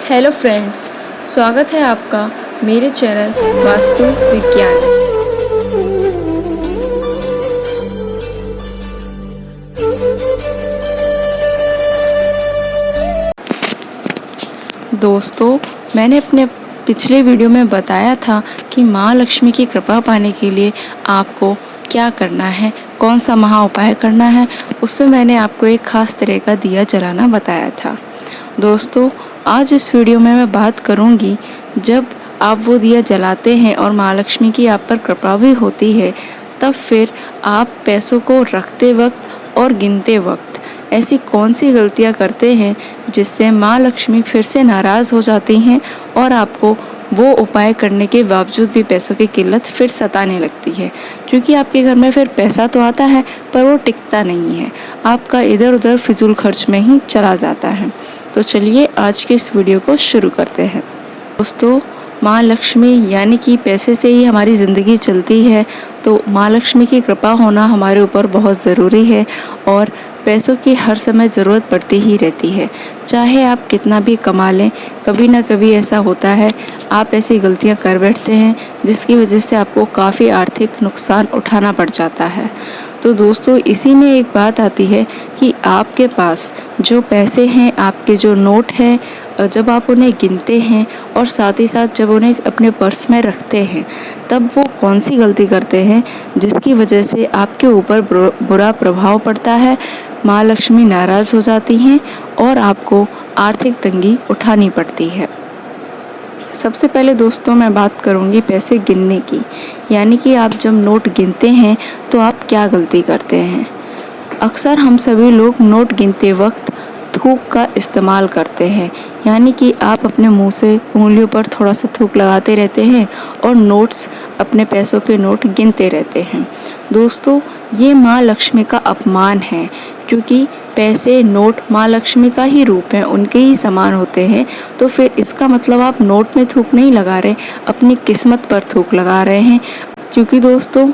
Hello friends, स्वागत है आपका मेरे चैनल वास्तु विज्ञान। दोस्तों, मैंने अपने पिछले वीडियो में बताया था कि माँ लक्ष्मी की कृपा पाने के लिए आपको क्या करना है, कौन सा महा उपाय करना है। उसमें मैंने आपको एक खास तरह का दिया जलाना बताया था। दोस्तों, आज इस वीडियो में मैं बात करूंगी, जब आप वो दिया जलाते हैं और माँ लक्ष्मी की आप पर कृपा भी होती है, तब फिर आप पैसों को रखते वक्त और गिनते वक्त ऐसी कौन सी गलतियाँ करते हैं जिससे माँ लक्ष्मी फिर से नाराज़ हो जाती हैं और आपको वो उपाय करने के बावजूद भी पैसों की किल्लत फिर सताने लगती है। क्योंकि आपके घर में फिर पैसा तो आता है पर वो टिकता नहीं है, आपका इधर उधर फिजूल खर्च में ही चला जाता है। तो चलिए आज के इस वीडियो को शुरू करते हैं। दोस्तों, माँ लक्ष्मी यानी कि पैसे से ही हमारी ज़िंदगी चलती है, तो माँ लक्ष्मी की कृपा होना हमारे ऊपर बहुत ज़रूरी है और पैसों की हर समय ज़रूरत पड़ती ही रहती है। चाहे आप कितना भी कमा लें, कभी ना कभी ऐसा होता है आप ऐसी गलतियां कर बैठते हैं जिसकी वजह से आपको काफ़ी आर्थिक नुकसान उठाना पड़ जाता है। तो दोस्तों, इसी में एक बात आती है कि आपके पास जो पैसे हैं, आपके जो नोट हैं, जब आप उन्हें गिनते हैं और साथ ही साथ जब उन्हें अपने पर्स में रखते हैं, तब वो कौन सी गलती करते हैं जिसकी वजह से आपके ऊपर बुरा प्रभाव पड़ता है, माँ लक्ष्मी नाराज़ हो जाती हैं और आपको आर्थिक तंगी उठानी पड़ती है। सबसे पहले दोस्तों, मैं बात करूंगी पैसे गिनने की, यानी कि आप जब नोट गिनते हैं तो आप क्या गलती करते हैं। अक्सर हम सभी लोग नोट गिनते वक्त थूक का इस्तेमाल करते हैं, यानी कि आप अपने मुंह से उंगलियों पर थोड़ा सा थूक लगाते रहते हैं और नोट्स, अपने पैसों के नोट गिनते रहते हैं। दोस्तों, ये माँ लक्ष्मी का अपमान है, क्योंकि पैसे, नोट माँ लक्ष्मी का ही रूप है, उनके ही समान होते हैं। तो फिर इसका मतलब आप नोट में थूक नहीं लगा रहे, अपनी किस्मत पर थूक लगा रहे हैं। क्योंकि दोस्तों,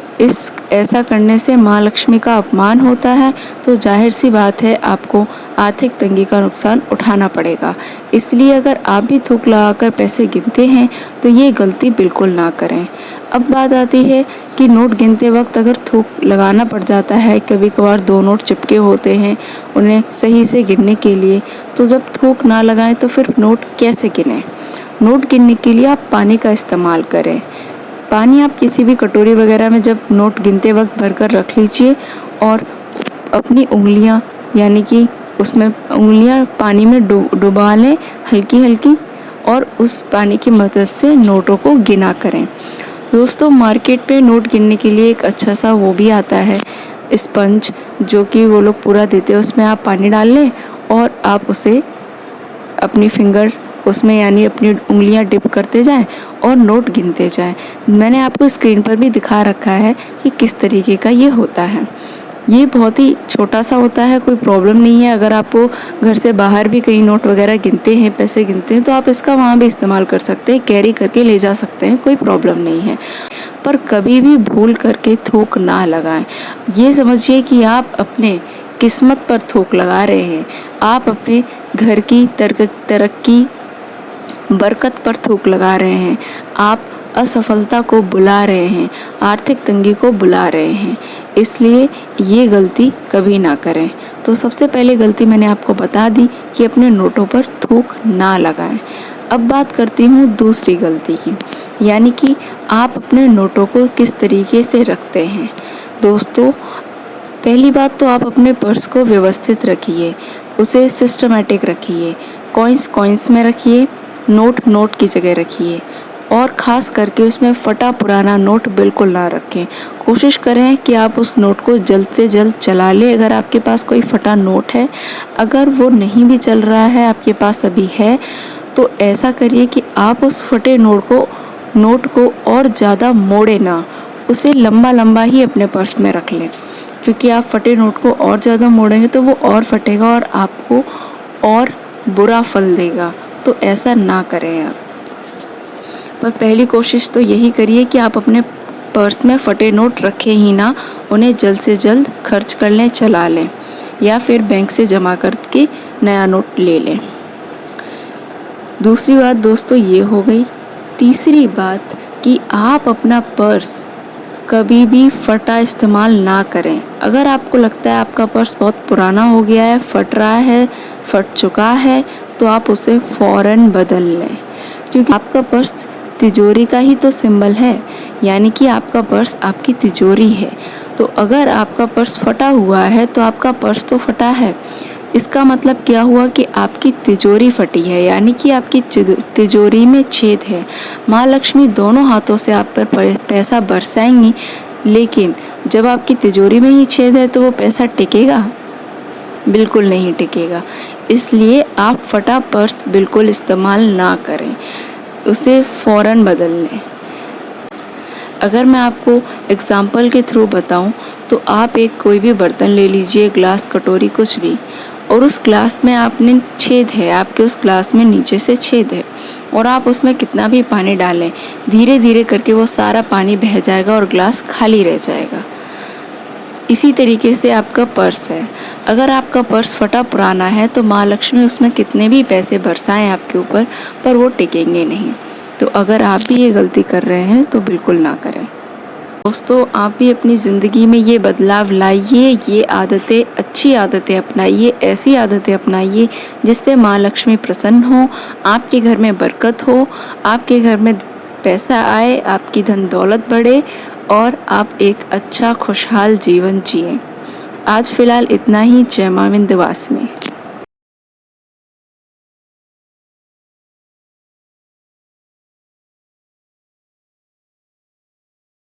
ऐसा करने से माँ लक्ष्मी का अपमान होता है, तो जाहिर सी बात है आपको आर्थिक तंगी का नुकसान उठाना पड़ेगा। इसलिए अगर आप भी थूक लगाकर पैसे गिनते हैं तो ये गलती बिल्कुल ना करें। अब बात आती है कि नोट गिनते वक्त अगर थूक लगाना पड़ जाता है, कभी कभार दो नोट चिपके होते हैं उन्हें सही से गिनने के लिए, तो जब थूक ना लगाएं तो फिर नोट कैसे गिनें। नोट गिनने के लिए आप पानी का इस्तेमाल करें। पानी आप किसी भी कटोरी वगैरह में जब नोट गिनते वक्त भरकर रख लीजिए और अपनी उंगलियां, यानी कि उसमें उंगलियां पानी में डुबा लें हल्की हल्की, और उस पानी की मदद से नोटों को गिना करें। दोस्तों, मार्केट पे नोट गिनने के लिए एक अच्छा सा वो भी आता है, स्पंज, जो कि वो लोग पूरा देते हैं। उसमें आप पानी डाल लें और आप उसे अपनी फिंगर उसमें, यानी अपनी उंगलियां डिप करते जाएं और नोट गिनते जाएं। मैंने आपको स्क्रीन पर भी दिखा रखा है कि किस तरीके का ये होता है। ये बहुत ही छोटा सा होता है, कोई प्रॉब्लम नहीं है। अगर आपको घर से बाहर भी कहीं नोट वगैरह गिनते हैं, पैसे गिनते हैं, तो आप इसका वहाँ भी इस्तेमाल कर सकते हैं, कैरी करके ले जा सकते हैं, कोई प्रॉब्लम नहीं है। पर कभी भी भूल करके थूक ना लगाएं। ये समझिए कि आप अपने किस्मत पर थूक लगा रहे हैं, आप अपने घर की तरक्की, बरकत पर थूक लगा रहे हैं, आप असफलता को बुला रहे हैं, आर्थिक तंगी को बुला रहे हैं। इसलिए ये गलती कभी ना करें। तो सबसे पहले गलती मैंने आपको बता दी कि अपने नोटों पर थूक ना लगाएं। अब बात करती हूँ दूसरी गलती की, यानी कि आप अपने नोटों को किस तरीके से रखते हैं। दोस्तों, पहली बात तो आप अपने पर्स को व्यवस्थित रखिए, उसे सिस्टमेटिक रखिए, कॉइन्स में रखिए, नोट नोट की जगह रखिए, और ख़ास करके उसमें फटा पुराना नोट बिल्कुल ना रखें। कोशिश करें कि आप उस नोट को जल्द से जल्द चला लें अगर आपके पास कोई फटा नोट है। अगर वो नहीं भी चल रहा है, आपके पास अभी है, तो ऐसा करिए कि आप उस फटे नोट को और ज़्यादा मोड़े ना, उसे लंबा लंबा ही अपने पर्स में रख लें। क्योंकि आप फटे नोट को और ज़्यादा मोड़ेंगे तो वो और फटेगा और आपको और बुरा फल देगा। तो ऐसा ना करें आप। पर पहली कोशिश तो यही करिए कि आप अपने पर्स में फटे नोट रखें ही ना, उन्हें जल्द से जल्द खर्च कर लें, चला लें, या फिर बैंक से जमा करके नया नोट ले लें। दूसरी बात दोस्तों ये हो गई। तीसरी बात कि आप अपना पर्स कभी भी फटा इस्तेमाल ना करें। अगर आपको लगता है आपका पर्स बहुत पुराना हो गया है, फट रहा है, फट चुका है, तो आप उसे फ़ौरन बदल लें, क्योंकि आपका पर्स तिजोरी का ही तो सिंबल है, यानी कि आपका पर्स आपकी तिजोरी है। तो अगर आपका पर्स फटा हुआ है तो आपका पर्स तो फटा है, इसका मतलब क्या हुआ कि आपकी तिजोरी फटी है, यानी कि आपकी तिजोरी में छेद है। माँ लक्ष्मी दोनों हाथों से आप पर पैसा बरसाएंगी, लेकिन जब आपकी तिजोरी में ही छेद है तो वो पैसा टिकेगा? बिल्कुल नहीं टिकेगा। इसलिए आप फटा पर्स बिल्कुल इस्तेमाल ना करें, उसे फ़ौरन बदल लें। अगर मैं आपको एग्जाम्पल के थ्रू बताऊं तो आप एक कोई भी बर्तन ले लीजिए, ग्लास, कटोरी, कुछ भी, और उस ग्लास में आपने छेद है, आपके उस ग्लास में नीचे से छेद है, और आप उसमें कितना भी पानी डालें, धीरे धीरे करके वो सारा पानी बह जाएगा और ग्लास खाली रह जाएगा। इसी तरीके से आपका पर्स है। अगर आपका पर्स फटा पुराना है तो माँ लक्ष्मी उसमें कितने भी पैसे बरसाएं आपके ऊपर, पर वो टिकेंगे नहीं। तो अगर आप भी ये गलती कर रहे हैं तो बिल्कुल ना करें। दोस्तों, आप भी अपनी ज़िंदगी में ये बदलाव लाइए, ये आदतें, अच्छी आदतें अपनाइए, ऐसी आदतें अपनाइए जिससे माँ लक्ष्मी प्रसन्न हो, आपके घर में बरकत हो, आपके घर में पैसा आए, आपकी धन दौलत बढ़े और आप एक अच्छा खुशहाल जीवन जिए। आज फिलहाल इतना ही। जय माँ विंध्यवासिनी।